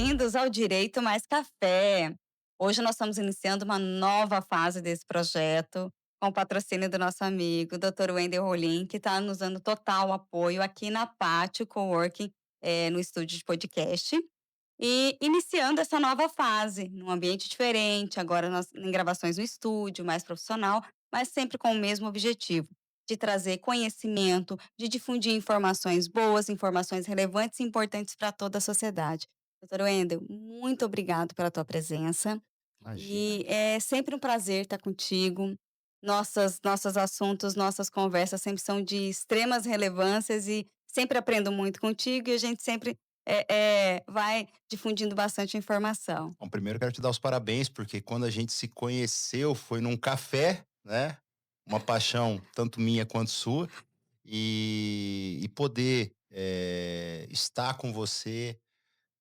bem-vindos ao Direito Mais Café. Hoje nós estamos iniciando uma nova fase desse projeto, com o patrocínio do nosso amigo, Dr. Wendel Rolim, que está nos dando total apoio aqui na Pátio Coworking, no estúdio de podcast. E iniciando essa nova fase, num ambiente diferente, agora em gravações no estúdio, mais profissional, mas sempre com o mesmo objetivo, de trazer conhecimento, de difundir informações boas, informações relevantes e importantes para toda a sociedade. Doutor Wendel, muito obrigado pela tua presença. Imagina. E é sempre um prazer estar contigo. Nossos assuntos, nossas conversas sempre são de extremas relevâncias e sempre aprendo muito contigo e a gente sempre vai difundindo bastante informação. Bom, primeiro quero te dar os parabéns, porque quando a gente se conheceu foi num café, né? Uma paixão tanto minha quanto sua. E poder estar com você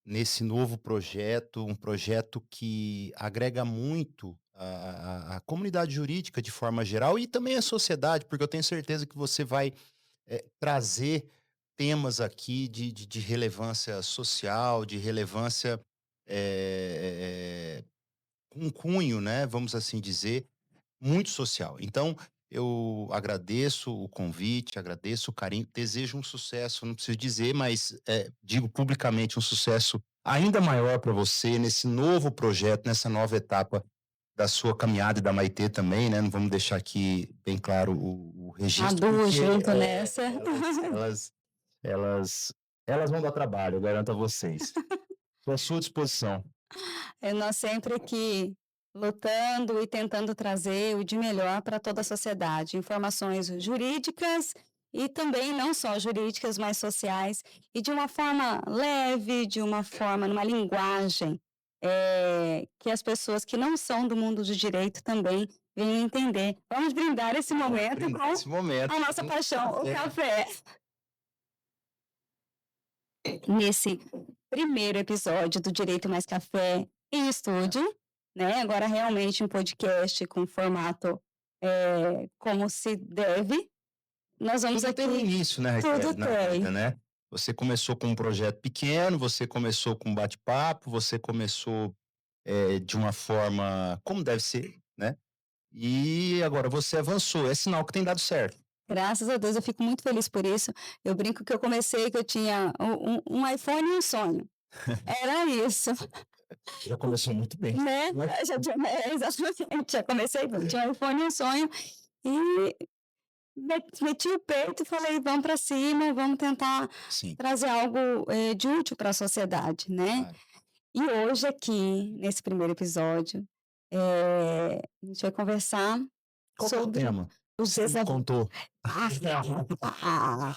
nesse novo projeto, um projeto que agrega muito a comunidade jurídica de forma geral e também a sociedade, porque eu tenho certeza que você vai trazer temas aqui de relevância social, de relevância eh, com cunho, né, vamos assim dizer, muito social. Então, eu agradeço o convite, agradeço o carinho, desejo um sucesso, não preciso dizer, mas digo publicamente um sucesso ainda maior para você nesse novo projeto, nessa nova etapa da sua caminhada e da Maitê também, né? Não vamos deixar aqui bem claro o A registro, duas porque junto nessa. elas, elas vão dar trabalho, eu garanto a vocês. Estou à sua disposição. Nós sempre aqui lutando e tentando trazer o de melhor para toda a sociedade, informações jurídicas e também não só jurídicas, mas sociais, e de uma forma leve, de uma forma, numa linguagem que as pessoas que não são do mundo do direito também venham entender. Vamos brindar esse momento Esse com momento. a nossa paixão, o café. Nesse primeiro episódio do Direito Mais Café em estúdio, né? Agora realmente um podcast com formato como se deve. Nós vamos Tudo tem um aqui, início, né, Raquel, tudo na vida, tem. né? Você começou com um projeto pequeno, você começou com um bate-papo, você começou de uma forma como deve ser, né? E agora você avançou, é sinal que tem dado certo. Graças a Deus, eu fico muito feliz por isso. Eu brinco que eu comecei, que eu tinha um iPhone e um sonho. Era isso, Já começou muito bem. né? Já tinha, exatamente, já comecei, tinha um iPhone e um sonho. E meti o peito e falei, vamos para cima, vamos tentar Sim, trazer algo de útil para a sociedade, né? claro. E hoje aqui, nesse primeiro episódio, a gente vai conversar Qual que é o sobre tema? os Você não me desafios. contou.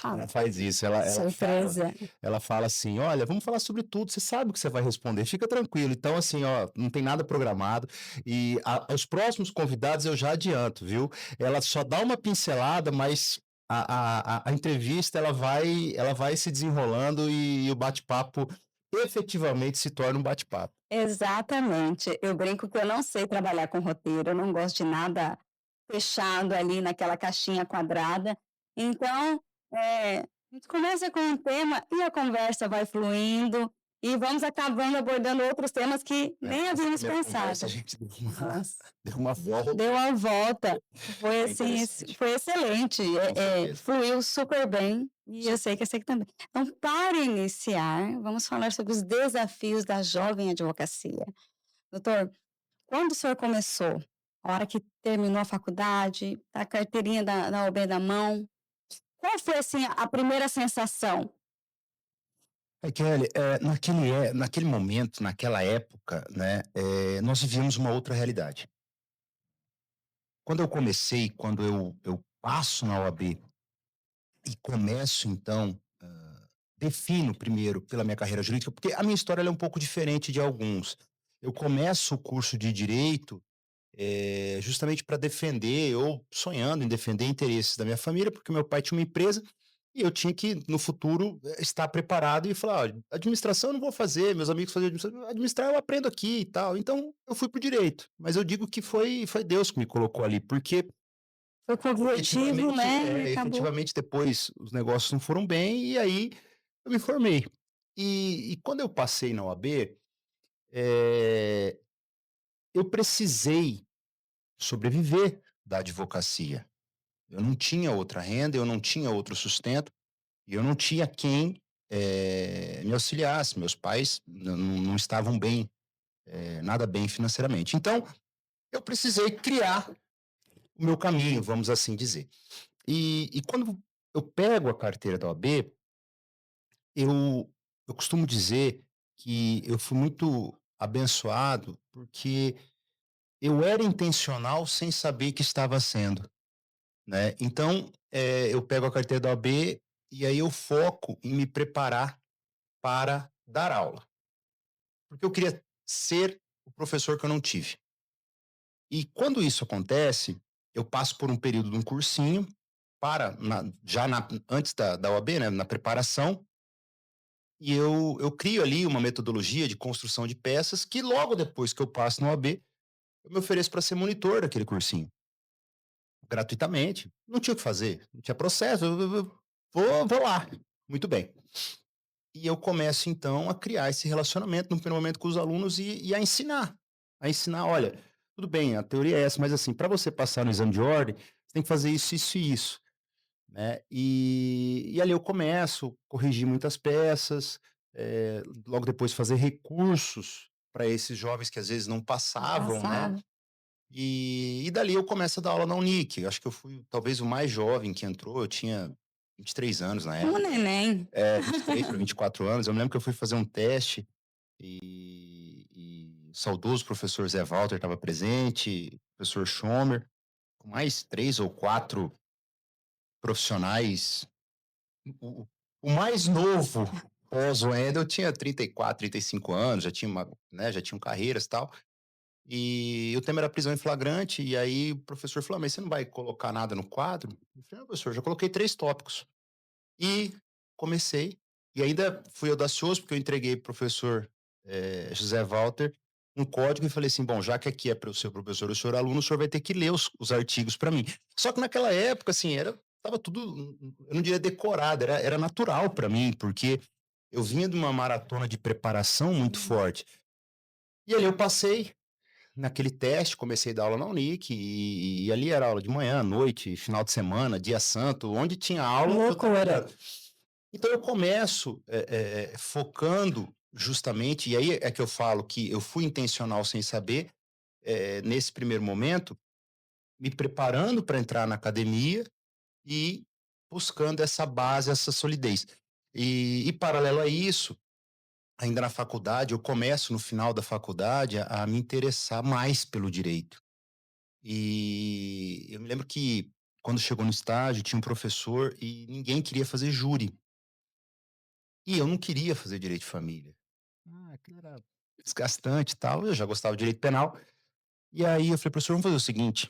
Ela faz isso, Surpresa. ela fala assim: olha, vamos falar sobre tudo, você sabe o que você vai responder, fica tranquilo. Então, assim, ó, não tem nada programado. E os próximos convidados eu já adianto, viu? Ela só dá uma pincelada, mas a entrevista ela vai se desenrolando e o bate-papo efetivamente se torna um bate-papo. Exatamente. Eu brinco que eu não sei trabalhar com roteiro, eu não gosto de nada fechado ali naquela caixinha quadrada. Então, a gente começa com um tema e a conversa vai fluindo e vamos acabando abordando outros temas que nem Nessa havíamos primeira conversa, a pensado. gente Nossa, deu uma volta. deu a volta. Foi É assim, interessante, foi excelente. com certeza. Fluiu super bem e eu sei que você também. Então, para iniciar, vamos falar sobre os desafios da jovem advocacia. Doutor, quando o senhor começou? A hora que terminou a faculdade, tá a carteirinha da OAB na mão, qual foi, assim, a primeira sensação? É, Kelly, naquele momento, naquela época, né, nós vivíamos uma outra realidade. Quando eu comecei, quando eu passo na OAB e começo, então, defino primeiro pela minha carreira jurídica, porque a minha história ela é um pouco diferente de alguns. Eu começo o curso de Direito justamente para defender, ou sonhando em defender interesses da minha família, porque meu pai tinha uma empresa e eu tinha que, no futuro, estar preparado e falar: olha, administração eu não vou fazer, meus amigos fazem administração, administrar eu aprendo aqui e tal. Então, eu fui para o direito. Mas eu digo que foi Deus que me colocou ali, porque Foi com o objetivo, né, e acabou. efetivamente depois os negócios não foram bem e aí eu me formei. E quando eu passei na OAB, eh, eu precisei sobreviver da advocacia. Eu não tinha outra renda, eu não tinha outro sustento, e eu não tinha quem, me auxiliasse. Meus pais não estavam bem, nada bem financeiramente. Então, eu precisei criar o meu caminho, vamos assim dizer. E quando eu pego a carteira da OAB, eu eu costumo dizer que eu fui muito abençoado, porque eu era intencional sem saber que estava sendo, né. Então, eu pego a carteira da OAB e aí eu foco em me preparar para dar aula, porque eu queria ser o professor que eu não tive. E quando isso acontece, eu passo por um período de um cursinho para antes da OAB, né, na preparação, e eu crio ali uma metodologia de construção de peças que logo depois que eu passo na OAB, eu me ofereço para ser monitor daquele cursinho, gratuitamente. Não tinha o que fazer, não tinha processo, eu vou lá. Muito bem. E eu começo então a criar esse relacionamento no primeiro momento com os alunos e a ensinar. A ensinar, olha, tudo bem, a teoria é essa, mas assim, para você passar no exame de ordem, você tem que fazer isso, isso e isso, né? E ali eu começo a corrigir muitas peças, logo depois fazer recursos para esses jovens que às vezes não passavam, né? Passado. E dali eu começo a dar aula na Unic. Acho que eu fui talvez o mais jovem que entrou, eu tinha 23 anos na Um época. neném. 23 para 24 anos. Eu me lembro que eu fui fazer um teste e o saudoso professor Zé Walter estava presente, professor Schomer, com mais 3 ou 4 profissionais. O o mais novo pós-Wendel tinha 34, 35 anos, já tinha já tinham carreiras, e tal. E o tema era prisão em flagrante, e aí o professor falou: "Ah, mas você não vai colocar nada no quadro?" Eu falei: "Não, professor, já coloquei 3 tópicos". E comecei, e ainda fui audacioso, porque eu entreguei para o professor, José Walter um código e falei assim: "Bom, já que aqui é para eu ser o professor e o senhor aluno, o senhor vai ter que ler os artigos para mim". Só que naquela época, assim, estava tudo, eu não diria decorado, era natural para mim, porque eu vinha de uma maratona de preparação muito forte. E ali eu passei naquele teste, comecei a dar aula na Unic, e ali era aula de manhã, noite, final de semana, dia santo, onde tinha aula, eu estava Loucura. olhando. Então eu começo, focando justamente, e aí é que eu falo que eu fui intencional sem saber, nesse primeiro momento, me preparando para entrar na academia e buscando essa base, essa solidez. E paralelo a isso, ainda na faculdade, eu começo no final da faculdade a me interessar mais pelo direito. E eu me lembro que quando chegou no estágio, tinha um professor e ninguém queria fazer júri. E eu não queria fazer direito de família. Aquilo era desgastante e tal. Eu já gostava de direito penal. E aí eu falei, professor, vamos fazer o seguinte: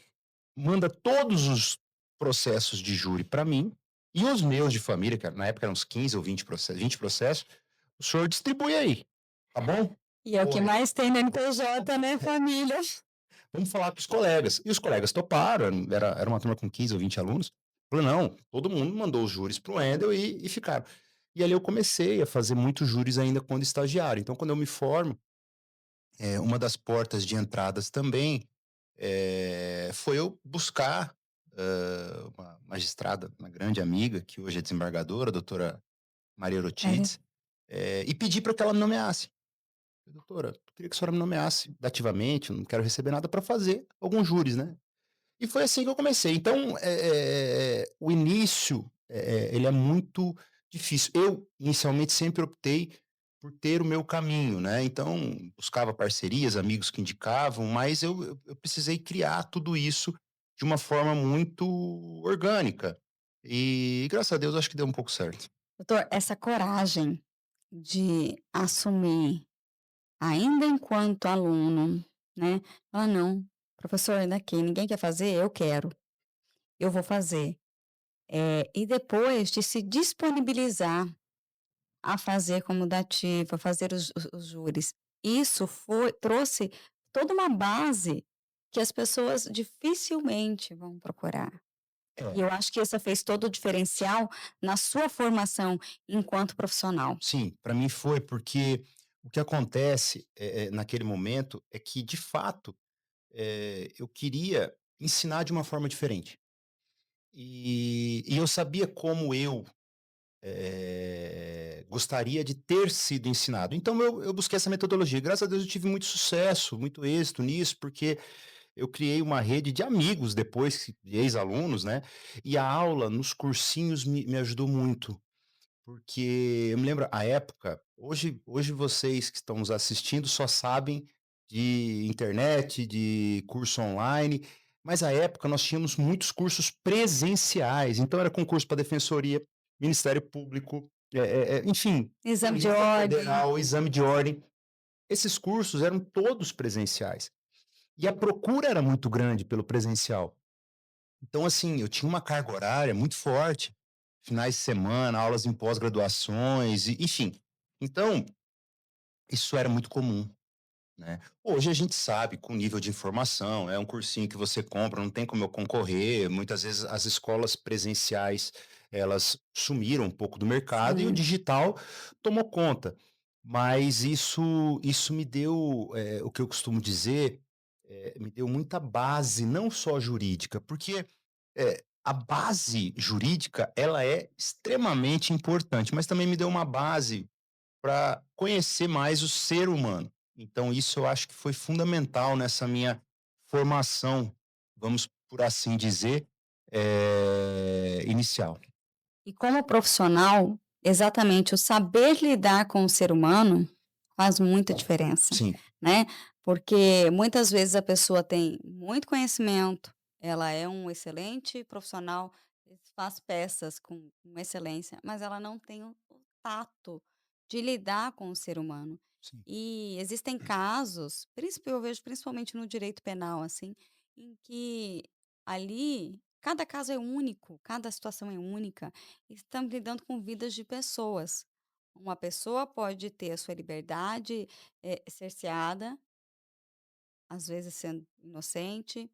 manda todos os processos de júri para mim e os meus de família, que na época eram uns 15 ou 20 processos, o senhor distribui aí, tá bom? E é o que Porra, mais tem no NPJ, né, família? vamos falar com os colegas. E os colegas toparam, era uma turma com 15 ou 20 alunos. Falei, não, todo mundo mandou os júris pro Wendel e ficaram. E ali eu comecei a fazer muitos júris ainda quando estagiário. Então, quando eu me formo, uma das portas de entradas também foi eu buscar uma magistrada, uma grande amiga, que hoje é desembargadora, a doutora Maria É. Rotides, e pedir para que ela me nomeasse. Doutora, eu queria que a senhora me nomeasse dativamente, eu não quero receber nada para fazer alguns júris, né? E foi assim que eu comecei. Então, o início, ele é muito difícil. Eu, inicialmente, sempre optei por ter o meu caminho, né? Então, buscava parcerias, amigos que indicavam, mas eu precisei criar tudo isso de uma forma muito orgânica. E, graças a Deus, acho que deu um pouco certo. Doutor, essa coragem de assumir, ainda enquanto aluno, né, falar: "Não, professor, daqui ninguém quer fazer, eu quero, eu vou fazer". E depois de se disponibilizar a fazer como dativa, fazer os júris. Isso trouxe toda uma base que as pessoas dificilmente vão procurar. E É. eu acho que isso fez todo o diferencial na sua formação enquanto profissional. Sim, para mim foi porque O que acontece, naquele momento é que, de fato, eu queria ensinar de uma forma diferente. E eu sabia como eu, gostaria de ter sido ensinado. Então eu busquei essa metodologia. Graças a Deus eu tive muito sucesso, muito êxito nisso, porque eu criei uma rede de amigos depois, de ex-alunos, né, e a aula nos cursinhos me ajudou muito. Porque eu me lembro a época, hoje vocês que estão nos assistindo só sabem de internet, de curso online, mas à época nós tínhamos muitos cursos presenciais, então era concurso para defensoria, Ministério Público, enfim, Exame de Polícia ordem. Federal, exame de ordem. Esses cursos eram todos presenciais. E a procura era muito grande pelo presencial. Então, assim, eu tinha uma carga horária muito forte, finais de semana, aulas em pós-graduações, enfim. Então, isso era muito comum, né? Hoje a gente sabe, com nível de informação, é um cursinho que você compra, não tem como eu concorrer. Muitas vezes as escolas presenciais, elas sumiram um pouco do mercado e o Sim. digital tomou conta. Mas isso me deu, o que eu costumo dizer, me deu muita base, não só jurídica, porque a base jurídica, ela é extremamente importante, mas também me deu uma base para conhecer mais o ser humano. Então isso eu acho que foi fundamental nessa minha formação, vamos por assim dizer, inicial. E como profissional, exatamente o saber lidar com o ser humano faz muita diferença, Sim, né, porque muitas vezes a pessoa tem muito conhecimento, ela é um excelente profissional, faz peças com excelência, mas ela não tem o tato de lidar com o ser humano. sim. E existem casos, eu vejo principalmente no direito penal, assim, em que ali cada caso é único, cada situação é única. Estamos lidando com vidas de pessoas. Uma pessoa pode ter a sua liberdade, cerceada, às vezes sendo inocente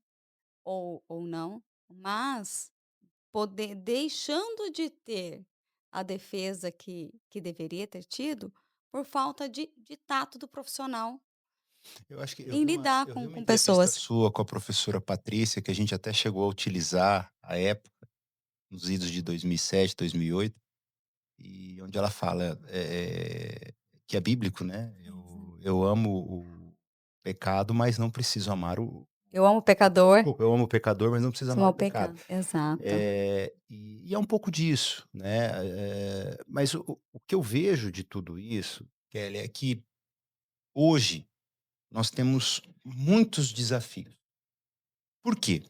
ou não, mas poder deixando de ter a defesa que deveria ter tido, por falta de tato do profissional Eu acho que em lidar eu vi uma com entrevista pessoas. sua com a professora Patrícia, que a gente até chegou a utilizar à época, nos idos de 2007, 2008, e onde ela fala, que é bíblico, né, Exato. eu amo o pecado, mas não preciso amar Eu amo o pecador, eu amo o pecador, mas não preciso sem amar o o pecado. pecado. Exato. E é um pouco disso, né, mas o que eu vejo de tudo isso, Kelly, é que hoje nós temos muitos desafios. Por quê?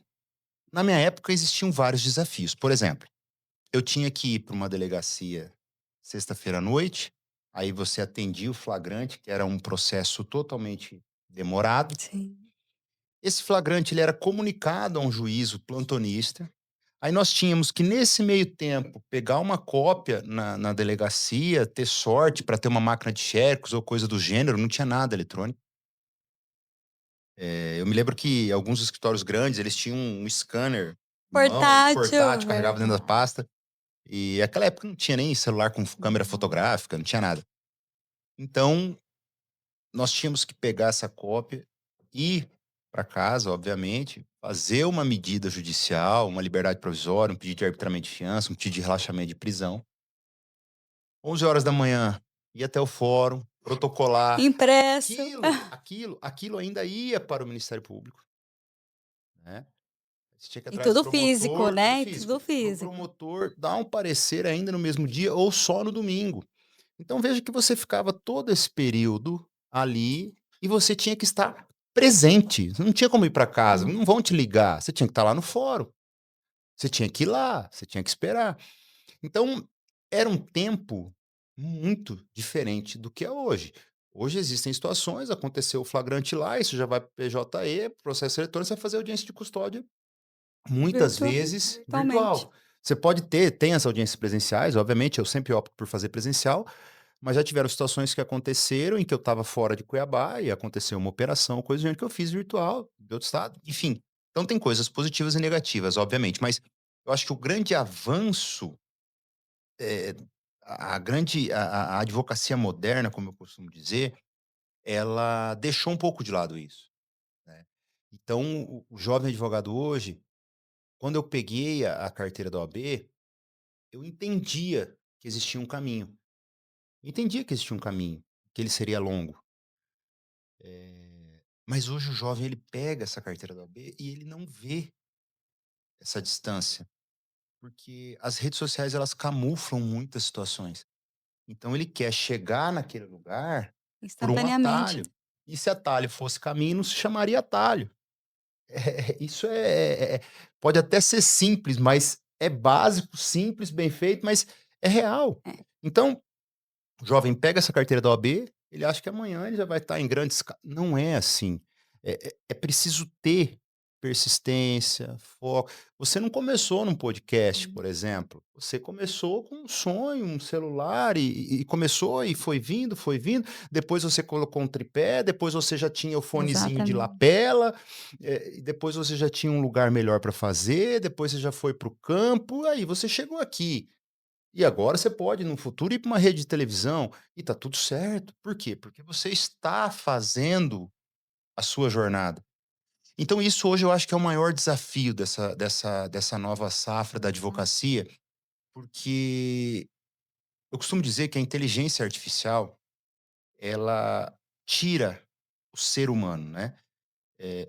Na minha época existiam vários desafios. Por exemplo, eu tinha que ir para uma delegacia sexta-feira à noite, aí você atendia o flagrante, que era um processo totalmente demorado. Sim. Esse flagrante ele era comunicado a um juízo plantonista. Aí nós tínhamos que, nesse meio tempo, pegar uma cópia na delegacia, ter sorte para ter uma máquina de xerox ou coisa do gênero, não tinha nada eletrônico. Eu me lembro que alguns escritórios grandes, eles tinham um scanner mão, Portátil, portátil, carregava dentro da verdade. pasta, e naquela época não tinha nem celular com câmera Não. fotográfica, não tinha nada. Então, nós tínhamos que pegar essa cópia, ir para casa, obviamente, fazer uma medida judicial, uma liberdade provisória, um pedido de arbitramento de fiança, um pedido de relaxamento de prisão. 11 horas da manhã, ia até o fórum, protocolar. Impresso. Aquilo ainda ia para o Ministério Público, né. Você tinha que ir E atrás do tudo físico, promotor, tudo né, e físico, tudo para o físico. promotor dar um parecer ainda no mesmo dia ou só no domingo. Então veja que você ficava todo esse período ali e você tinha que estar presente, você não tinha como ir para casa, Não. não vão te ligar, você tinha que estar lá no fórum, você tinha que ir lá, você tinha que esperar. Então, era um tempo muito diferente do que é hoje. Hoje existem situações, aconteceu o flagrante lá, isso já vai para o PJE, processo eletrônico, você vai fazer audiência de custódia, muitas vezes Virtualmente. virtual. Você pode tem as audiências presenciais, obviamente, eu sempre opto por fazer presencial, mas já tiveram situações que aconteceram em que eu estava fora de Cuiabá e aconteceu uma operação, coisa do gênero, que eu fiz virtual, de outro estado, enfim. Então tem coisas positivas e negativas, obviamente, mas eu acho que o grande avanço eh, a grande a advocacia moderna, como eu costumo dizer, ela deixou um pouco de lado isso, né. Então o jovem advogado hoje, quando eu peguei a carteira da OAB, eu entendia que existia um caminho. Entendia que existia um caminho, que ele seria longo. Mas hoje o jovem ele pega essa carteira da OAB e ele não vê essa distância, porque as redes sociais elas camuflam muitas situações. Então ele quer chegar naquele lugar por um Instantaneamente. atalho. E se atalho fosse caminho, não se chamaria atalho. Isso pode até ser simples, mas é básico, simples, bem feito, mas é real. É. Então, o jovem pega essa carteira da OAB, ele acha que amanhã ele já vai estar em grande escala. Não é assim. É preciso ter persistência, foco. Você não começou num podcast, Hum. por exemplo. Você começou com um sonho, um celular e começou e foi vindo, foi vindo. Depois você colocou um tripé, depois você já tinha o fonezinho de Exatamente. lapela, e depois você já tinha um lugar melhor para fazer, depois você já foi para o campo, aí você chegou aqui. E agora você pode, no futuro, ir para uma rede de televisão e tá tudo certo. Por quê? Porque você está fazendo a sua jornada. Então isso hoje eu acho que é o maior desafio dessa nova safra da Exato. advocacia, porque eu costumo dizer que a inteligência artificial, ela tira o ser humano, né,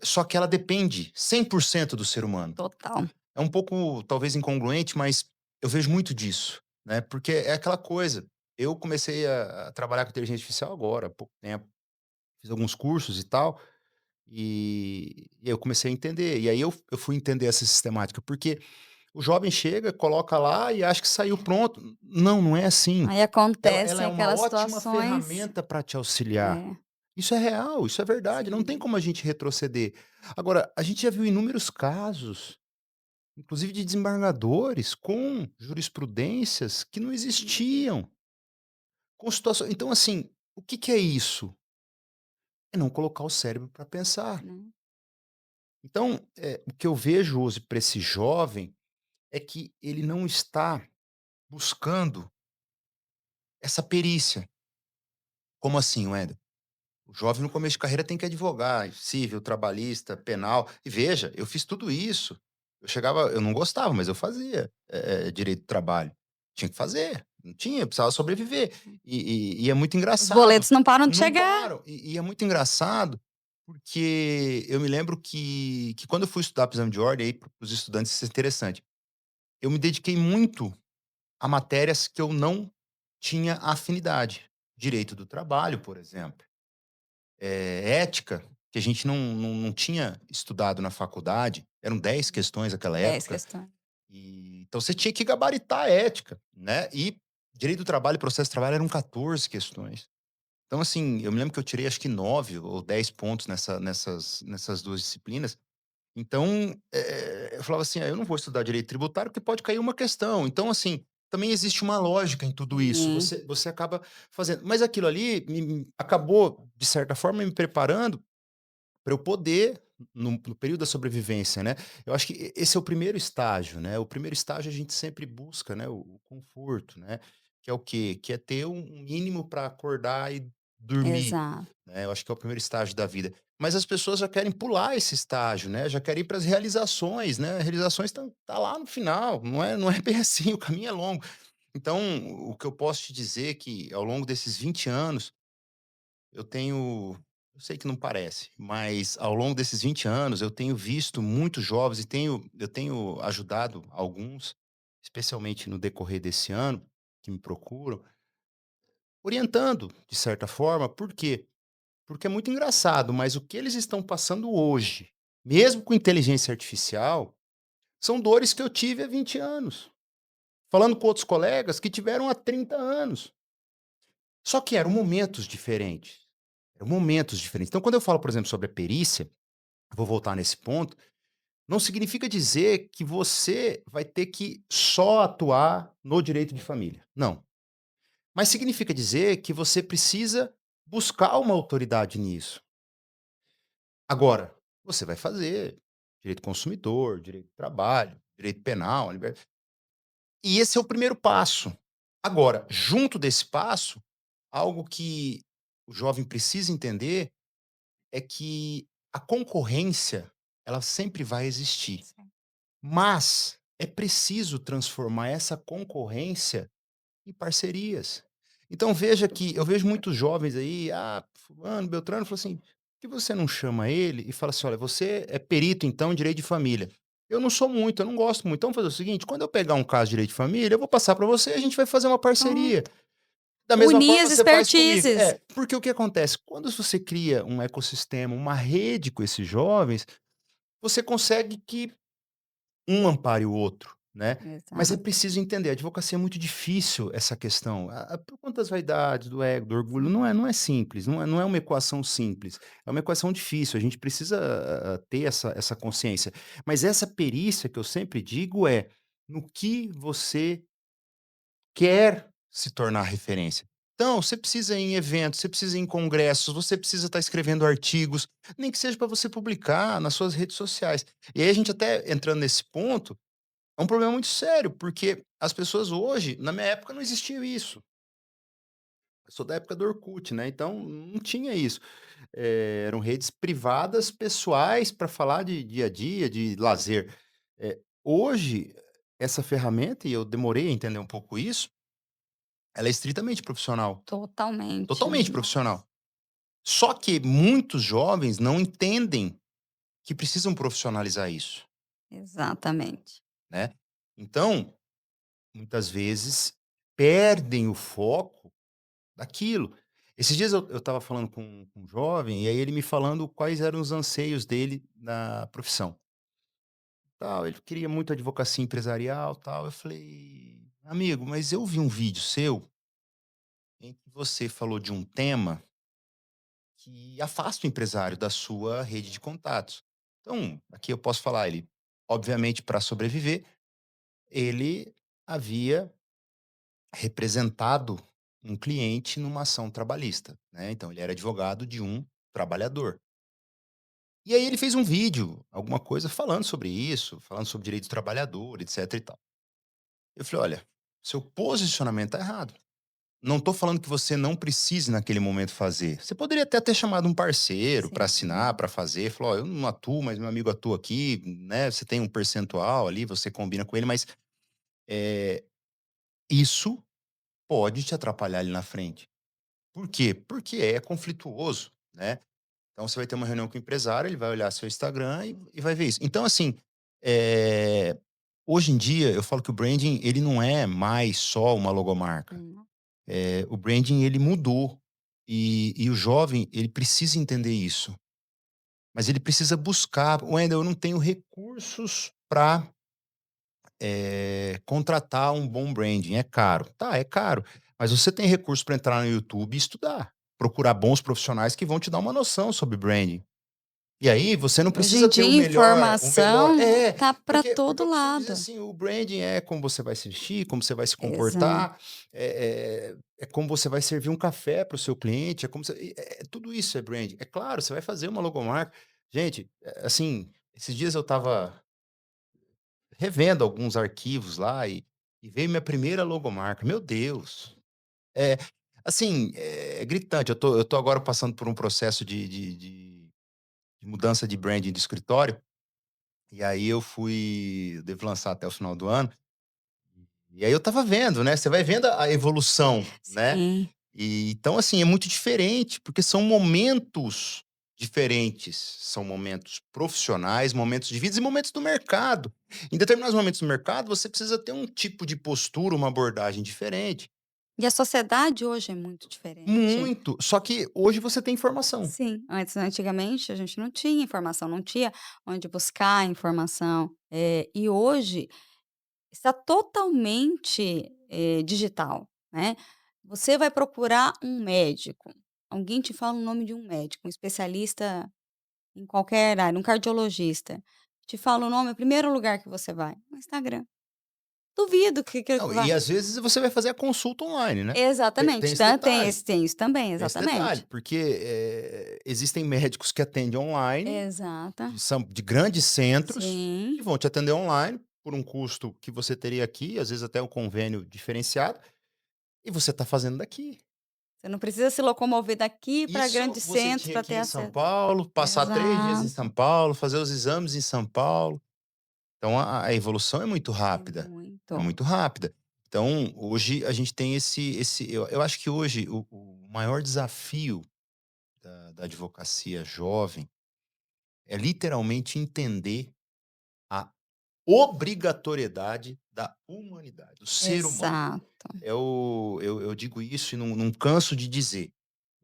só que ela depende 100% do ser humano. Total. É um pouco, talvez, incongruente, mas eu vejo muito disso, né, porque é aquela coisa, eu comecei a trabalhar com inteligência artificial agora, há pouco tempo, fiz alguns cursos e tal, e eu comecei a entender, e aí eu fui entender essa sistemática, porque o jovem chega, coloca lá e acha que saiu pronto. Não, não é assim. Aí Ela acontecem é uma aquelas ótima situações. ferramenta para te auxiliar. É, Isso é real, isso é verdade, não tem sim. como a gente retroceder. Agora, a gente já viu inúmeros casos, inclusive de desembargadores com jurisprudências que não existiam, com situações então assim, o que que é isso? É não colocar o cérebro para pensar. Né. Então, o que eu vejo hoje para esse jovem é que ele não está buscando essa perícia. Como assim, Wender? O jovem no começo de carreira tem que advogar, civil, trabalhista, penal. E veja, eu fiz tudo isso. Eu não gostava, mas eu fazia direito do trabalho. Tinha que fazer, não tinha, eu precisava sobreviver. E é muito Os engraçado, boletos não param de não chegar. param. E é muito engraçado, porque eu me lembro que quando eu fui estudar para o exame de ordem, aí para os estudantes isso é interessante, eu me dediquei muito a matérias que eu não tinha afinidade. Direito do trabalho, por exemplo. Ética, que a gente não tinha estudado na faculdade, eram 10 questões naquela 10 época, questões. então você tinha que gabaritar a ética, né, e direito do trabalho e processo de trabalho eram 14 questões. Então, assim, eu me lembro que eu tirei acho que 9 ou 10 pontos nessas 2 disciplinas, então, eu falava assim: "Ah, eu não vou estudar direito tributário, porque pode cair uma questão". Então, assim, também existe uma lógica em tudo isso. Sim, Você acaba fazendo mas aquilo ali me acabou, de certa forma, me preparando para eu poder, no período da sobrevivência, né. Eu acho que esse é o primeiro estágio, né. O primeiro estágio a gente sempre busca, né, o conforto, né. Que é o quê? Que é ter um mínimo para acordar e dormir, exato. né, eu acho que é o primeiro estágio da vida. Mas as pessoas já querem pular esse estágio, né, já querem ir para as realizações, né, realizações tá lá no final, não é bem assim, o caminho é longo. Então, o que eu posso te dizer é que ao longo desses 20 anos, eu tenho eu sei que não parece, mas ao longo desses 20 anos eu tenho visto muitos jovens e eu tenho ajudado alguns, especialmente no decorrer desse ano, que me procuram, orientando, de certa forma, por quê? Porque é muito engraçado, mas o que eles estão passando hoje, mesmo com inteligência artificial, são dores que eu tive há 20 anos, falando com outros colegas que tiveram há 30 anos. Só que eram momentos diferentes. Eram momentos diferentes. Então, quando eu falo, por exemplo, sobre a perícia, vou voltar nesse ponto, não significa dizer que você vai ter que só atuar no direito de família. Não. Mas significa dizer que você precisa buscar uma autoridade nisso. Agora, você vai fazer direito consumidor, direito do trabalho, direito penal, e esse é o primeiro passo. Agora, junto desse passo, algo que o jovem precisa entender é que a concorrência, ela sempre vai existir, Sim. mas é preciso transformar essa concorrência em parcerias. Então veja que eu vejo muitos jovens aí, fulano, beltrano, falou assim: "Por que você não chama ele e fala assim: 'Olha, você é perito então em direito de família'. Eu não sou muito, eu não gosto muito, então vamos fazer o seguinte, quando eu pegar um caso de direito de família, eu vou passar para você e a gente vai fazer uma parceria. Pronto. Da mesma Unir forma as você faz comigo". expertises. Porque o que acontece, quando você cria um ecossistema, uma rede com esses jovens, você consegue que um ampare o outro, né. Mas é Exato. preciso entender, a advocacia é muito difícil essa questão, por conta das vaidades, do ego, do orgulho, Sim. não é simples, não é uma equação simples, é uma equação difícil, a gente precisa, ter essa consciência. Mas essa perícia que eu sempre digo é, no que você quer se tornar referência. Então, você precisa ir em eventos, você precisa ir em congressos, você precisa estar escrevendo artigos, nem que seja para você publicar nas suas redes sociais. E aí a gente até entrando nesse ponto, é um problema muito sério, porque as pessoas hoje, na minha época não existia isso. Eu sou da época do Orkut, né? Então não tinha isso. Eram redes privadas, pessoais, para falar de dia a dia, de lazer. Hoje, essa ferramenta, e eu demorei a entender um pouco isso, ela é estritamente profissional. Totalmente. Totalmente Nossa. profissional. Só que muitos jovens não entendem que precisam profissionalizar isso, Exatamente. né. Então, muitas vezes, perdem o foco daquilo. Esses dias eu estava falando com um jovem, e aí ele me falando quais eram os anseios dele na profissão. Tal, ele queria muito advocacia empresarial, tal. Eu falei: "Amigo, mas eu vi um vídeo seu em que você falou de um tema que afasta o empresário da sua rede de contatos. Então, aqui eu posso falar, ele, obviamente, para sobreviver, ele havia representado um cliente numa ação trabalhista, né? Então, ele era advogado de um trabalhador. E aí ele fez um vídeo, alguma coisa, falando sobre isso, falando sobre direito do trabalhador, etc e tal. Eu falei, olha, seu posicionamento tá errado. Não tô falando que você não precise naquele momento fazer. Você poderia até ter chamado um parceiro para assinar, Sim. para fazer, falou: "Ó, eu não atuo, mas meu amigo atua aqui, né, você tem um percentual ali, você combina com ele", mas, eh, isso pode te atrapalhar ali na frente. Por quê? Porque é conflituoso, né. Então você vai ter uma reunião com o empresário, ele vai olhar seu Instagram e vai ver isso. Então assim, eh, hoje em dia eu falo que o branding ele não é mais só uma logomarca. Hum. O branding ele mudou, e o jovem ele precisa entender isso, mas ele precisa buscar: "Wendel, eu não tenho recursos para contratar um bom branding, é caro". Tá, é caro, mas você tem recurso para entrar no YouTube e estudar, procurar bons profissionais que vão te dar uma noção sobre branding. E aí você não Hoje em precisa ter dia, o melhor informação tá para porque todo eu costumo dizer lado. assim, o branding é como você vai se vestir, como você vai se Exato. comportar, é como você vai servir um café para o seu cliente, é como você tudo isso é branding. É claro, você vai fazer uma logomarca. Gente, assim, esses dias eu estava revendo alguns arquivos lá e veio minha primeira logomarca. Meu Deus! É, assim, é gritante. Eu tô agora passando por um processo de mudança de branding de escritório. E aí devo lançar até o final do ano, e aí eu estava vendo, né, você vai vendo a evolução, né. Sim. E então, assim, é muito diferente, porque são momentos diferentes, são momentos profissionais, momentos de vida e momentos do mercado. Em determinados momentos do mercado, você precisa ter um tipo de postura, uma abordagem diferente. E a sociedade hoje é muito diferente. Muito, só que hoje você tem informação. Sim, antigamente a gente não tinha informação, não tinha onde buscar informação, e hoje está totalmente, digital, né. Você vai procurar um médico, alguém te fala o nome de um médico, um especialista em qualquer área, um cardiologista, te fala o nome, o primeiro lugar que você vai, no Instagram. Duvido que Não, vai. e às vezes você vai fazer a consulta online, né. Tem Exatamente, esse detalhe. tem isso também, Tem esse detalhe, exatamente. porque, existem médicos que atendem online, Exata. de grandes centros, que Sim, vão te atender online por um custo que você teria aqui, às vezes até um convênio diferenciado, e você está fazendo daqui. Você não precisa se locomover daqui para Isso grandes você centros tinha para que ter ir em São acesso. Paulo, passar 3 dias em Exato, São Paulo, fazer os exames em São Paulo. Então a evolução é é muito. muito rápida. Então hoje a gente tem esse eu acho que hoje o maior desafio da advocacia jovem é literalmente entender a obrigatoriedade da humanidade, do ser humano. Exato, Eu digo isso e não canso de dizer,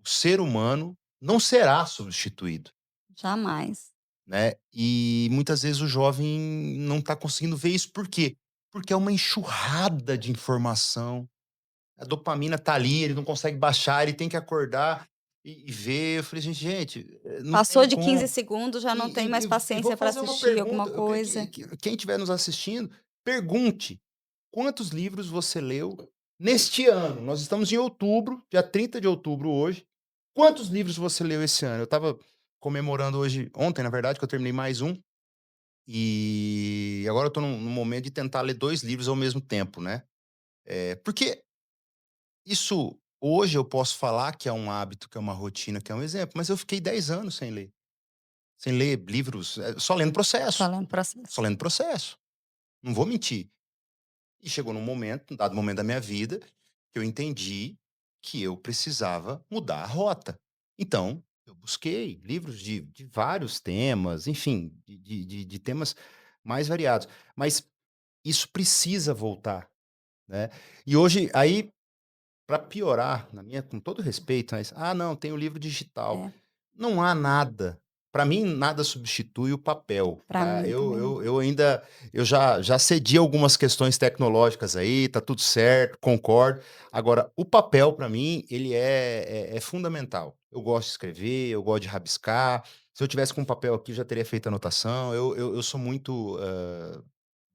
o ser humano não será substituído, jamais. né, e muitas vezes o jovem não está conseguindo ver isso, por quê? Porque é uma enxurrada de informação, a dopamina tá ali, ele não consegue baixar, ele tem que acordar e ver. Eu falei assim: "Gente, não Passou tem de 15 como". segundos, já não tem mais Vou paciência para fazer uma assistir alguma pergunta, eu queria coisa. quem estiver nos assistindo, pergunte: quantos livros você leu neste ano? Nós estamos em outubro, dia 30 de outubro hoje. Quantos livros você leu esse ano? Eu estava comemorando ontem, na verdade, que eu terminei mais um, e agora eu estou num momento de tentar ler 2 livros ao mesmo tempo, né. Porque isso hoje eu posso falar que é um hábito, que é uma rotina, que é um exemplo, mas eu fiquei 10 anos sem ler livros, só lendo processo, Falando só processo. lendo processo, não vou mentir. E chegou num momento, um dado momento da minha vida, que eu entendi que eu precisava mudar a rota. Então, eu busquei livros de vários temas, enfim, de temas mais variados. Mas isso precisa voltar, né. E hoje aí, para piorar, na minha com todo respeito, mas: "Ah, não, tem o livro digital". É, Não há nada, para mim nada substitui o papel, para tá. mim Eu também. eu eu ainda eu já cedi algumas questões tecnológicas aí, tá tudo certo, concordo. Agora, o papel para mim, ele é fundamental. Eu gosto de escrever, eu gosto de rabiscar. Se eu tivesse com um papel aqui, eu já teria feito anotação. Eu sou muito,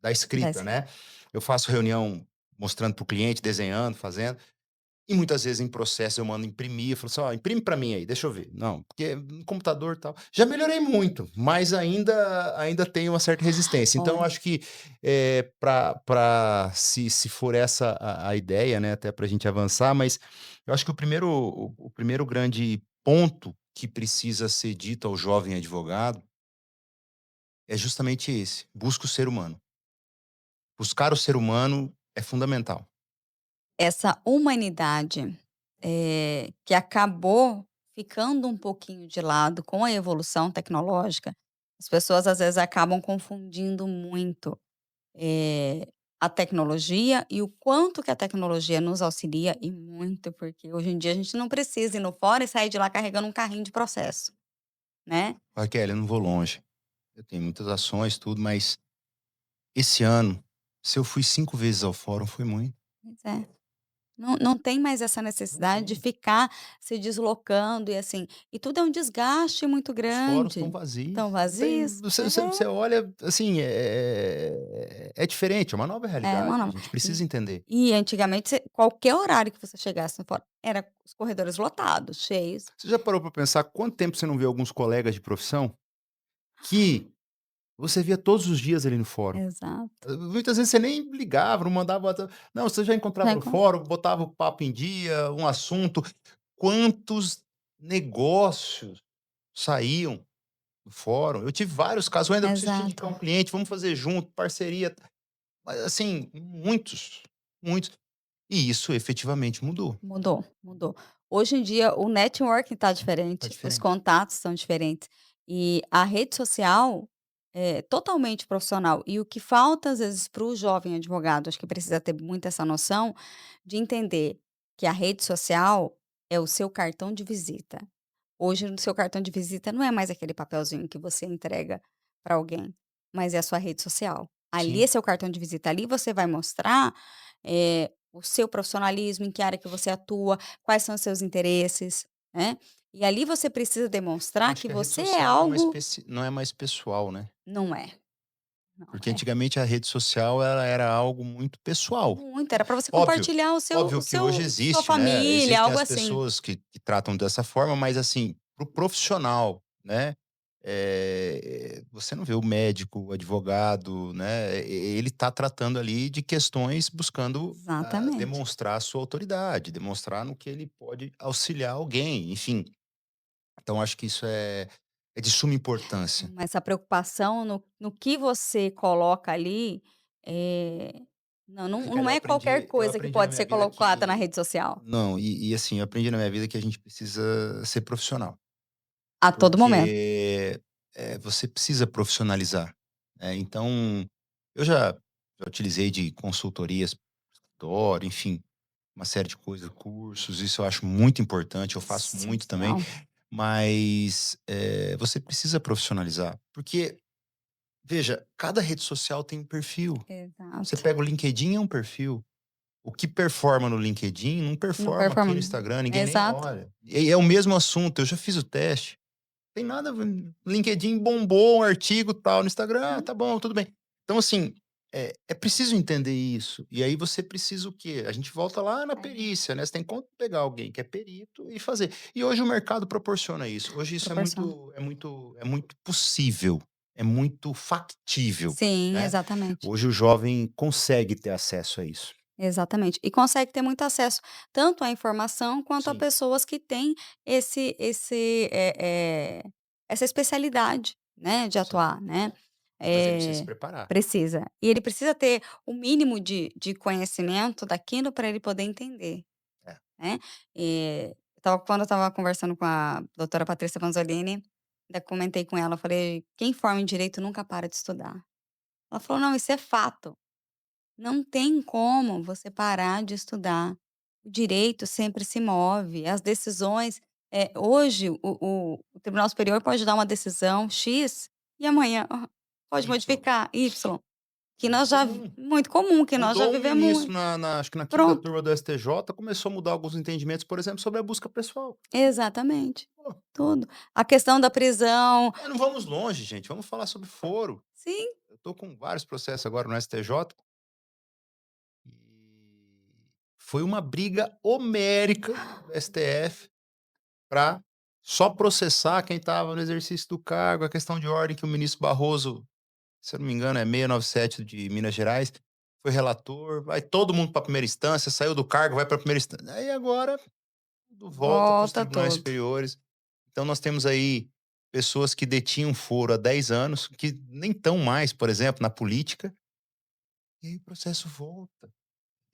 da escrita, Das né. Eu faço reunião mostrando para o cliente, desenhando, fazendo. E muitas vezes em processo eu mando imprimir, eu falo assim: "Ó, imprime para mim aí, deixa eu ver". Não, porque no computador e tal. Já melhorei muito, mas ainda tem uma certa resistência. Então eu olha, acho que, pra se for essa a ideia, né, até pra gente avançar, mas eu acho que o primeiro grande ponto que precisa ser dito ao jovem advogado é justamente esse: busca o ser humano. Buscar o ser humano é fundamental. essa humanidade, que acabou ficando um pouquinho de lado com a evolução tecnológica, as pessoas às vezes acabam confundindo muito, eh, a tecnologia e o quanto que a tecnologia nos auxilia e muito, porque hoje em dia a gente não precisa ir no fórum e sair de lá carregando um carrinho de processo, né. "Olha, Kelly, eu não vou longe. Eu tenho muitas ações, tudo, mas esse ano, se eu fui 5 vezes ao fórum, foi muito". Pois é. Não tem mais essa Não necessidade de tem. ficar se deslocando e assim, e tudo é um desgaste muito Os fóruns estão grande. vazios. Estão Não tem vazios? você olha, assim, é diferente, é uma nova É uma realidade, a nova. gente E precisa entender. e antigamente qualquer horário que você chegasse no fórum, era os corredores lotados, cheios. Você já parou para pensar quanto tempo você não vê alguns colegas de profissão que você via todos os dias ali no fórum? Exato. Muitas vezes você nem ligava, não mandava WhatsApp, não, você já Já encontrava no encon fórum, botava o papo em dia, um assunto. Quantos negócios saíam no fórum? Eu tive vários casos: "Eu ainda preciso te exato. indicar um cliente, vamos fazer junto, parceria". Mas assim, muitos, muitos. E isso efetivamente mudou, Mudou, mudou. Hoje em dia o networking está tá diferente, os diferente. contatos são diferentes e a rede social é totalmente profissional. E o que falta às vezes para o jovem advogado, acho que precisa ter muito essa noção de entender que a rede social é o seu cartão de visita. Hoje o seu cartão de visita não é mais aquele papelzinho que você entrega para alguém, mas é a sua rede social. Ali é Sim. seu cartão de visita, ali você vai mostrar, o seu profissionalismo, em que área que você atua, quais são os seus interesses, né. E ali você precisa Eu demonstrar acho que que a rede você é social algo não é mais pessoal, né. não é, não Porque é. antigamente a rede social ela era algo muito pessoal. Muito, era para você Óbvio, compartilhar o óbvio que hoje seu sua existe, né, família, existem algo as assim. pessoas que tratam dessa forma, mas assim, para o profissional, né, você não vê o médico, o advogado, né, ele está tratando ali de questões buscando, Exatamente. demonstrar a sua autoridade, demonstrar no que ele pode auxiliar alguém, enfim. Então acho que isso é de suma importância. Essa preocupação no que você coloca ali, não Raquel, é qualquer eu coisa que aprendi na pode minha ser vida colocada na que rede social, não, assim, eu aprendi na minha vida que a gente precisa ser profissional, a todo momento. porque, você precisa profissionalizar, então, eu já utilizei de consultorias, escritório, enfim, uma série de coisas, cursos, isso eu acho muito importante, eu faço muito também, Essencial. mas, você precisa profissionalizar, porque, veja, cada rede social tem um perfil. Você Exato. pega o LinkedIn, é um perfil. O que performa no LinkedIn não Não performa aqui no performa. Instagram, ninguém nem Exato. olha. E é o mesmo assunto, eu já fiz o teste. Tem nada a ver, LinkedIn bombou um artigo tal, no Instagram, tá bom, tudo bem. Então assim, é preciso entender isso, e aí você precisa o quê? A gente volta lá na É, perícia, né, você tem que pegar alguém que é perito e fazer. E hoje o mercado proporciona isso, hoje isso proporciona. é muito possível, é muito factível, Sim, né. exatamente. Hoje o jovem consegue ter acesso a isso. Exatamente. E consegue ter muito acesso tanto à informação quanto a Sim, pessoas que têm essa especialidade, né, de sim. atuar, né. Mas ele precisa se Eh, preparar. precisa. E ele precisa ter o mínimo de conhecimento daquilo para ele poder entender, É. né. Quando eu estava conversando com a doutora Patrícia Vanzolini, ainda comentei com ela, eu falei: "Quem forma em direito nunca para de estudar". Ela falou: "Não, isso é fato". Não tem como você parar de estudar. O direito sempre se move, as decisões, hoje o Tribunal Superior pode dar uma decisão X e amanhã pode Y. modificar Y, que Muito nós já comum. muito comum, que nós já Mudou um vivemos. ministro acho que na quinta Pronto, turma do STJ, começou a mudar alguns entendimentos, por exemplo, sobre a busca pessoal. exatamente, Pô, tudo. A questão da prisão, não vamos longe, gente, vamos falar sobre foro. sim, Eu tô com vários processos agora no STJ, e foi uma briga homérica do STF para só processar quem estava no exercício do cargo, a questão de ordem que o ministro Barroso, se eu não me engano, é 697 de Minas Gerais, foi relator, vai todo mundo para a primeira instância, saiu do cargo, vai para a primeira instância. Aí agora tudo volta para os volta tribunais tudo. superiores. Então nós temos aí pessoas que detinham foro há 10 anos, que nem estão mais, por exemplo, na política, e aí o processo volta.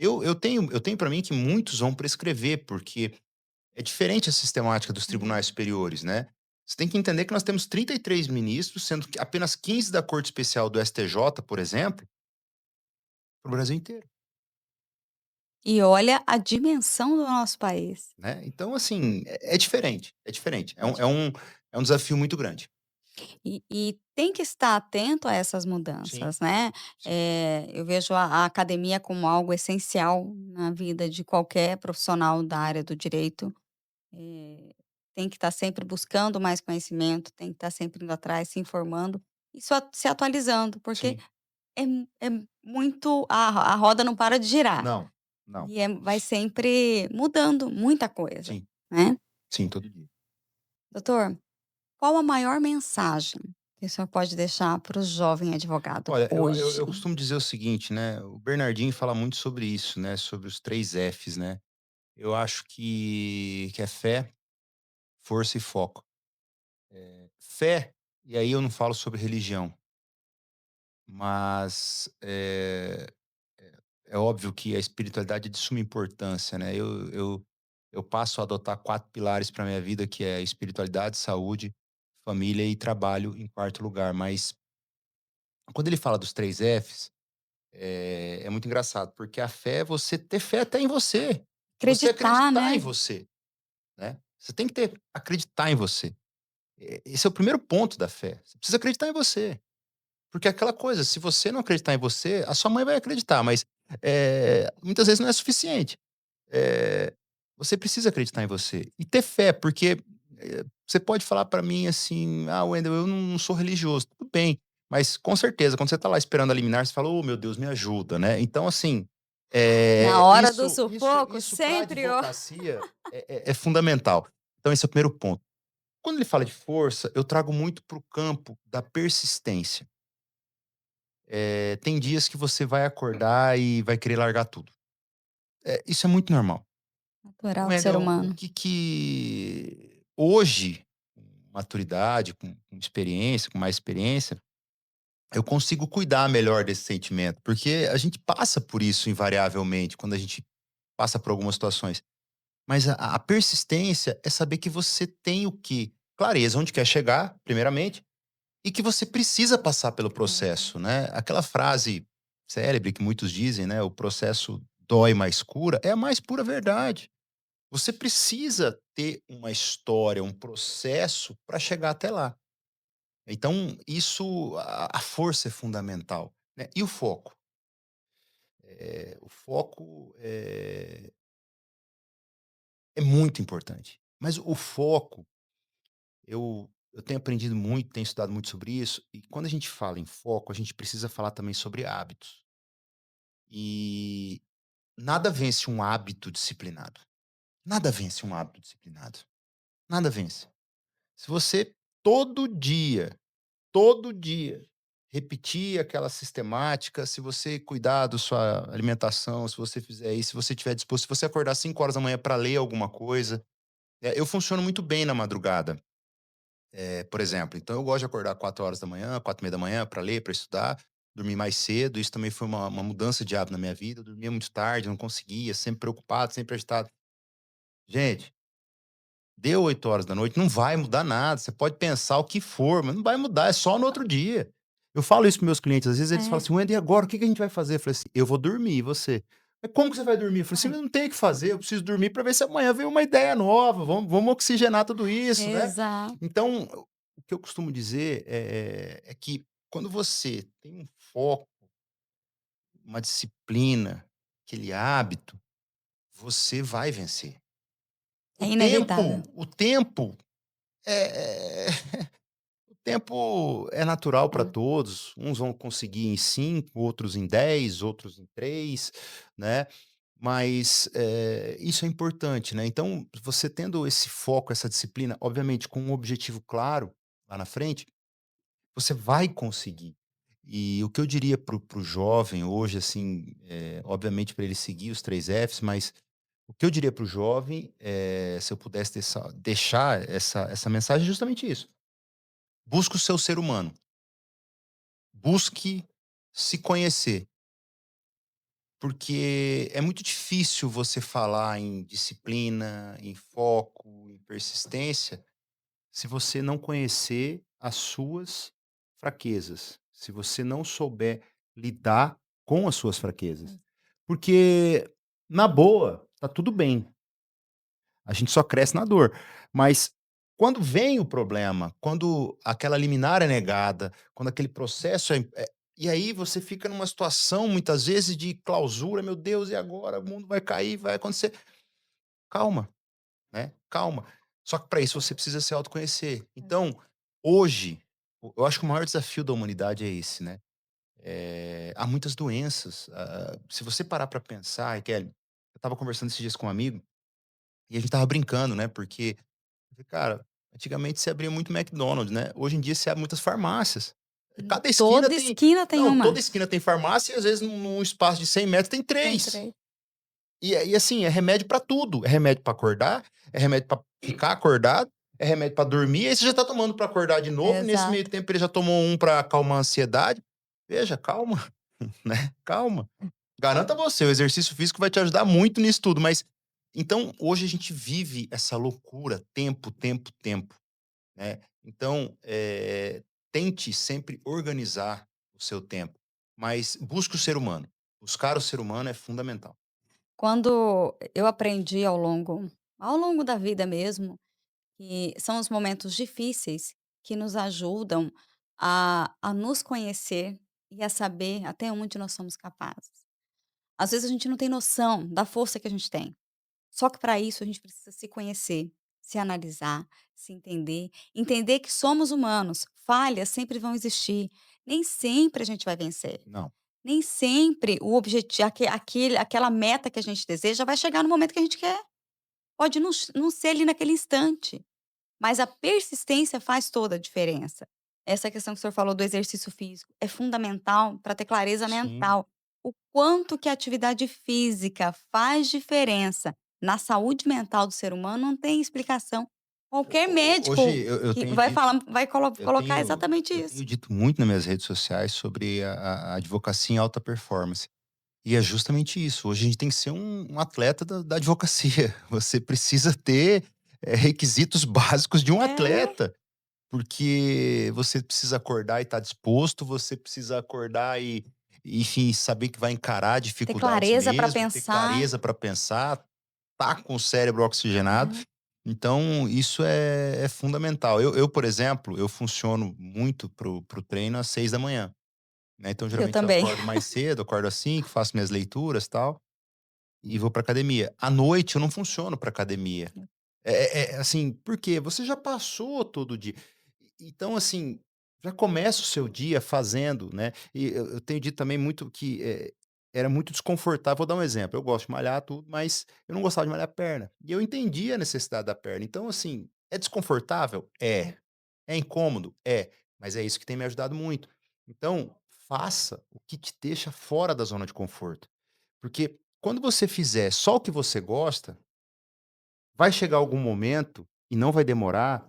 Eu tenho para mim que muitos vão prescrever, porque é diferente a sistemática dos É. tribunais superiores, né. Você tem que entender que nós temos 33 ministros, sendo que apenas 15 da Corte Especial do STJ, por exemplo, para o Brasil inteiro, E olha a dimensão do nosso país. né. Então, assim, é diferente, é diferente. É É um desafio muito grande. E tem que estar atento a essas Sim, mudanças, né. sim, Eu vejo a academia como algo essencial na vida de qualquer profissional da área do direito. Eh, Tem que estar sempre buscando mais conhecimento, tem que estar sempre indo atrás, se informando e se atualizando, porque sim. é muito a roda não para de girar, Não, não. e vai sempre mudando muita coisa, Sim, né. sim, todo dia. Doutor, qual a maior mensagem que o senhor pode deixar para o jovem advogado Olha, eu hoje? costumo dizer o seguinte, né, o Bernardinho fala muito sobre isso, né, sobre os 3 Fs, né. Eu acho que é fé, força e foco. Fé, e aí eu não falo sobre religião, mas, é óbvio que a espiritualidade é de suma importância, né. Eu passo a adotar 4 pilares para minha vida, que é espiritualidade, saúde, família e trabalho em quarto lugar, mas quando ele fala dos 3 Fs, é muito engraçado, porque a fé é você ter fé até em você, você Acreditar, acreditar em né? você, né. Você tem que acreditar em você. Esse é o primeiro ponto da fé, você precisa acreditar em você. Porque é aquela coisa, se você não acreditar em você, a sua mãe vai acreditar, mas, muitas vezes não é suficiente. Eh, Você precisa acreditar em você e ter fé, porque, você pode falar pra mim assim: "Ah, Wendel, eu não sou religioso", tudo bem, mas com certeza quando você tá lá esperando a liminar, você fala: "Oh, meu Deus, me ajuda", né. Então assim, Na hora do isso sufoco, isso pra sempre o advocacia é fundamental. Então esse é o primeiro ponto. quando ele fala de força, eu trago muito para o campo da persistência. Tem dias que você vai acordar e vai querer largar tudo. Isso é muito normal. Natural do ser Wendel, o humano. que hoje, com maturidade, com experiência, com mais experiência, eu consigo cuidar melhor desse sentimento, porque a gente passa por isso invariavelmente quando a gente passa por algumas situações. Mas a persistência é saber que você tem o quê? Clareza onde quer chegar, primeiramente, e que você precisa passar pelo É. processo, né. Aquela frase célebre que muitos dizem, né: "O processo dói, mas cura", é a mais pura verdade. Você precisa ter uma história, um processo para chegar até lá. Então isso, a força é fundamental, né. E o foco? O foco é muito importante, mas o foco, eu tenho aprendido muito, tenho estudado muito sobre isso, e quando a gente fala em foco, a gente precisa falar também sobre hábitos. E nada vence um hábito disciplinado. Nada vence um hábito disciplinado. Nada vence. Se você todo dia, todo dia, repetir aquela sistemática, se você cuidar da sua alimentação, se você fizer isso, se você estiver disposto, se você acordar 5 horas da manhã para ler alguma coisa. Eu funciono muito bem na madrugada. Por exemplo, então eu gosto de acordar 4 horas da manhã, 4h30 para ler, para estudar, dormir mais cedo. Isso também foi uma mudança de hábito na minha vida. Eu dormia muito tarde, não conseguia, sempre preocupado, sempre agitado. Gente, deu 8 horas da noite, não vai mudar nada. Você pode pensar o que for, mas não vai mudar, é só no outro dia. Eu falo isso para meus clientes, às vezes eles falam É. assim: "Wendy, e agora? O que que a gente vai fazer?" Eu falei assim: "Eu vou dormir, e você?" "Mas como que você vai dormir?" Eu falei assim: Ai, "Eu não tenho o que fazer, eu preciso dormir para ver se amanhã vem uma ideia nova, vamos oxigenar tudo isso, né?" exato. Então, o que eu costumo dizer é que quando você tem um foco, uma disciplina, aquele hábito, você vai vencer. É inevitável. O tempo é o tempo é natural para É. todos, uns vão conseguir em 5, outros em 10, outros em 3, né, mas, isso é importante, né, então você tendo esse foco, essa disciplina, obviamente com um objetivo claro lá na frente, você vai conseguir. E o que eu diria para o jovem hoje, assim, obviamente para ele seguir os 3 Fs, mas o que eu diria para o jovem, se eu pudesse deixar essa mensagem, é justamente isso: busque o seu ser humano. Busque se conhecer, porque é muito difícil você falar em disciplina, em foco, em persistência, se você não conhecer as suas fraquezas, se você não souber lidar com as suas fraquezas. Porque, na boa, tá tudo bem. A gente só cresce na dor. Mas quando vem o problema, quando aquela liminar é negada, quando aquele processo e aí você fica numa situação, muitas vezes, de clausura: "Meu Deus, e agora? O mundo vai cair, vai acontecer". Calma, né, calma. Só que para isso você precisa se autoconhecer. Então, hoje, eu acho que o maior desafio da humanidade é esse, né. Há muitas doenças, se você parar para pensar, e Kelly, eu estava conversando esses dias com um amigo, e a gente estava brincando, né, porque falei: "Cara, antigamente se abria muito McDonald's, né, hoje em dia se abre muitas farmácias. Cada esquina Toda tem esquina tem não, uma. toda esquina tem farmácia e às vezes num espaço de 100 metros tem Tem 3. 3. E assim, é remédio pra tudo, é remédio pra acordar, é remédio pra ficar acordado, é remédio pra dormir, aí você já tá tomando pra acordar de novo, nesse meio Exato. tempo ele já tomou um pra acalmar a ansiedade. Veja, calma, né, calma. Garanto a você, o exercício físico vai te ajudar muito nisso tudo, mas então hoje a gente vive essa loucura, tempo, tempo, tempo. Né. Então, tente sempre organizar o seu tempo, mas busque o ser humano. Buscar o ser humano é fundamental. Quando eu aprendi ao longo da vida mesmo, que são os momentos difíceis que nos ajudam a nos conhecer e a saber até onde nós somos capazes. Às vezes a gente não tem noção da força que a gente tem. Só que para isso a gente precisa se conhecer, se analisar, se entender, entender que somos humanos, falhas sempre vão existir, nem sempre a gente vai vencer, Não, nem sempre o objetivo, aquela meta que a gente deseja vai chegar no momento que a gente quer, pode não ser ali naquele instante. mas a persistência faz toda a diferença. Essa questão que o senhor falou do exercício físico é fundamental para ter clareza Sim. mental. O quanto que a atividade física faz diferença na saúde mental do ser humano não tem explicação. Qualquer Hoje médico eu que tenho vai dito falar vai eu colocar tenho exatamente eu isso. tenho dito muito nas minhas redes sociais sobre a advocacia em alta performance. E é justamente isso, hoje a gente tem que ser um atleta da advocacia. Você precisa ter, requisitos básicos de um É, atleta. Porque você precisa acordar e estar disposto, você precisa acordar enfim, saber que vai encarar ter dificuldades clareza para mesmo, ter pensar. clareza para pensar, tá com o cérebro oxigenado. É, Então isso é fundamental. Eu, por exemplo, eu funciono muito pro treino às 6 da manhã, né, então eu geralmente eu também. acordo mais cedo, acordo às 5, faço minhas leituras, tal, e vou pra academia. À noite eu não funciono pra academia. Assim, por quê? Você já passou todo o dia. Então, assim, já começa o seu dia fazendo, né, e eu tenho dito também muito que, era muito desconfortável. Vou dar um exemplo, eu gosto de malhar tudo, mas eu não gostava de malhar perna, e eu entendi a necessidade da perna. Então, assim, é desconfortável? É. É incômodo? É, mas é isso que tem me ajudado muito. Então, faça o que te deixa fora da zona de conforto, porque quando você fizer só o que você gosta, vai chegar algum momento, e não vai demorar,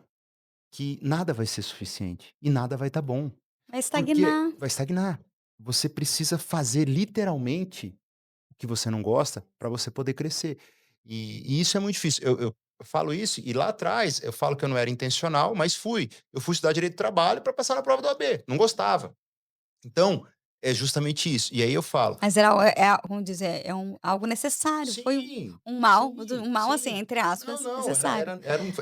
que nada vai ser suficiente e nada vai estar bom, Vai porque estagnar. vai estagnar. Você precisa fazer literalmente o que você não gosta para você poder crescer. E isso é muito difícil. Eu falo isso e lá atrás eu falo que eu não era intencional, mas fui. Eu fui estudar direito do trabalho para passar na prova do OAB, não gostava. Então, é justamente isso. E aí eu falo Mas era vamos dizer, é algo necessário, foi sim, um sim, mal, assim, sim. entre Não, aspas, não, necessário.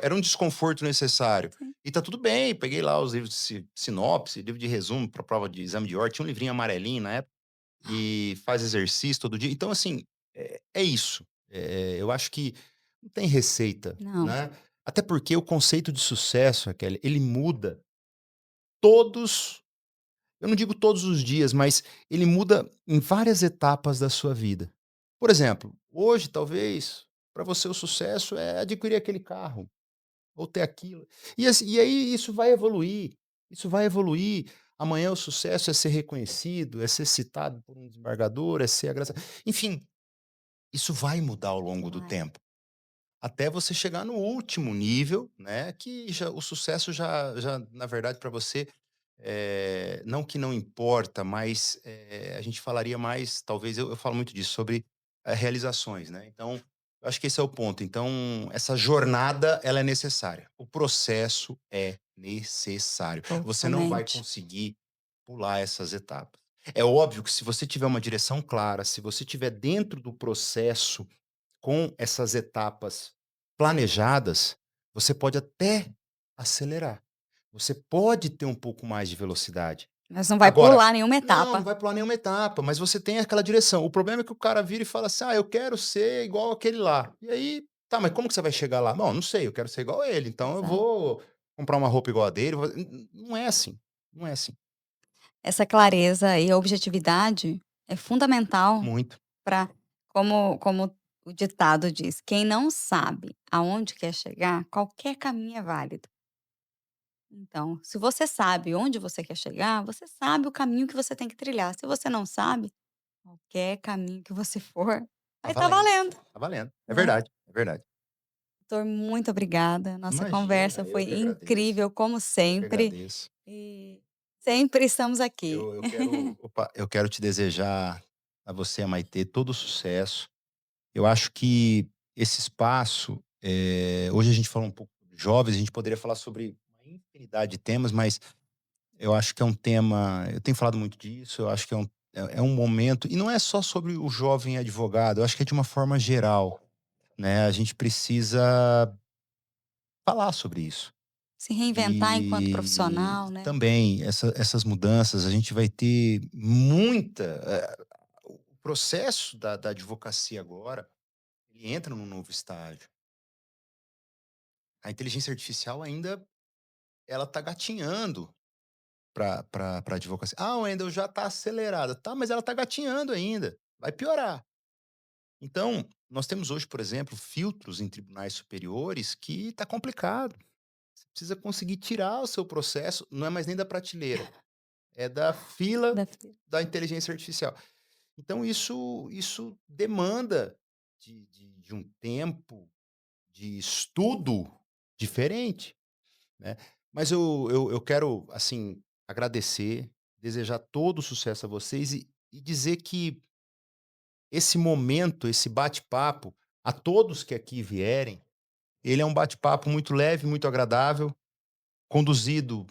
era um desconforto necessário. Sim. E tá tudo bem, peguei lá os livros de sinopse, livro de resumo para prova de exame de ordem, tinha um livrinho amarelinho na época, e faz exercício todo dia. Então, assim, é isso. Eu acho que não tem receita, Não, né. Até porque o conceito de sucesso, Kelly, ele muda todos eu não digo todos os dias, mas ele muda em várias etapas da sua vida. Por exemplo, hoje talvez para você o sucesso é adquirir aquele carro ou ter aquilo. E aí isso vai evoluir, isso vai evoluir. Amanhã o sucesso é ser reconhecido, é ser citado por um desembargador, é ser agraciado. Enfim, isso vai mudar ao longo do vai. tempo. Até você chegar no último nível, né, que já o sucesso já na verdade para você, não que não importa, mas, a gente falaria mais talvez eu falo muito disso, sobre, realizações, né, então, eu acho que esse é o ponto. Então, essa jornada ela é necessária, o processo é necessário. Você não vai Totalmente. conseguir pular essas etapas. É óbvio que se você tiver uma direção clara, se você estiver dentro do processo com essas etapas planejadas, você pode até acelerar. Você pode ter um pouco mais de velocidade. Mas não vai Agora, pular nenhuma não etapa. vai pular nenhuma etapa, mas você tem aquela direção. O problema é que o cara vira e fala assim: "Ah, eu quero ser igual aquele lá". E aí, tá, mas como que você vai chegar lá? "Bom, não sei, eu quero ser igual a ele, então eu Exato. vou comprar uma roupa igual a dele, vou". Não é assim, não é assim. Essa clareza e a objetividade é fundamental Muito. para, como o ditado diz: "Quem não sabe aonde quer chegar, qualquer caminho é válido". Então, se você sabe onde você quer chegar, você sabe o caminho que você tem que trilhar. Se você não sabe, qualquer caminho que você for, Tá vai estar valendo, valendo, tá valendo. É né. verdade, é verdade. Doutor, muito obrigada. Nossa conversa Imagina, eu foi que agradeço. incrível, como Eu que sempre, agradeço. e sempre estamos aqui. Eu quero te desejar, a você, a Maitê, todo o sucesso. Eu acho que esse espaço, hoje a gente falou um pouco de jovens, a gente poderia falar sobre uma infinidade de temas, mas eu acho que é um tema eu tenho falado muito disso, eu acho que é um momento e não é só sobre o jovem advogado, eu acho que é de uma forma geral, né, a gente precisa falar sobre isso. Se reinventar enquanto E profissional, né. também essas mudanças, a gente vai ter muita o processo da advocacia agora, ele entra num novo estágio. A inteligência artificial ainda ela tá gatinhando para advocacia. "Ah, Wendel, já tá acelerada". Tá, mas ela tá gatinhando ainda, vai piorar. Então, nós temos hoje, por exemplo, filtros em tribunais superiores que tá complicado. Você precisa conseguir tirar o seu processo, não é mais nem da prateleira, é da fila Da fi da inteligência artificial. Então isso demanda de um tempo de estudo diferente, né. Mas eu quero, assim, agradecer, desejar todo o sucesso a vocês e dizer que esse momento, esse bate-papo, a todos que aqui vierem, ele é um bate-papo muito leve, muito agradável, conduzido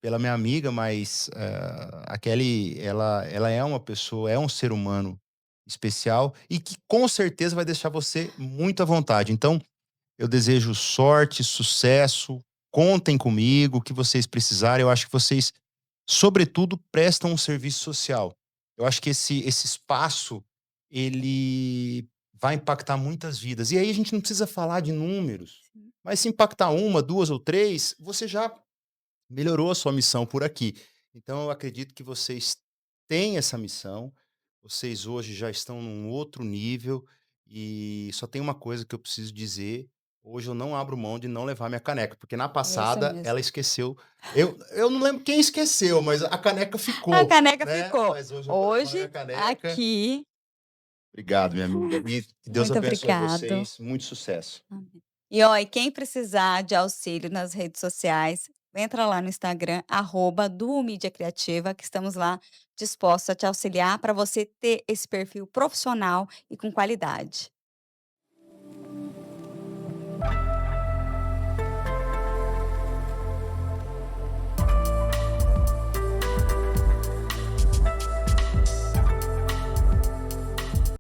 pela minha amiga, mas, a Kelly, ela é uma pessoa, é um ser humano especial e que com certeza vai deixar você muito à vontade. Então, eu desejo sorte, sucesso, contem comigo, o que vocês precisarem. Eu acho que vocês, sobretudo, prestam um serviço social. Eu acho que esse espaço, ele vai impactar muitas vidas. E aí a gente não precisa falar de números, sim. mas se impactar uma, 2 ou 3, você já melhorou a sua missão por aqui. Então eu acredito que vocês têm essa missão, vocês hoje já estão num outro nível e só tem uma coisa que eu preciso dizer: hoje eu não abro mão de não levar minha caneca, porque na É isso passada mesmo. ela esqueceu. Eu não lembro quem esqueceu, mas a caneca A ficou, caneca né. ficou. Mas hoje eu vou levar minha Hoje, caneca. aqui Obrigado, minha amiga, e que Deus muito abençoe obrigado. vocês, muito sucesso. Amém. E ó, e quem precisar de auxílio nas redes sociais, entra lá no Instagram, @Duo Mídia Criativa, que estamos lá dispostos a te auxiliar para você ter esse perfil profissional e com qualidade.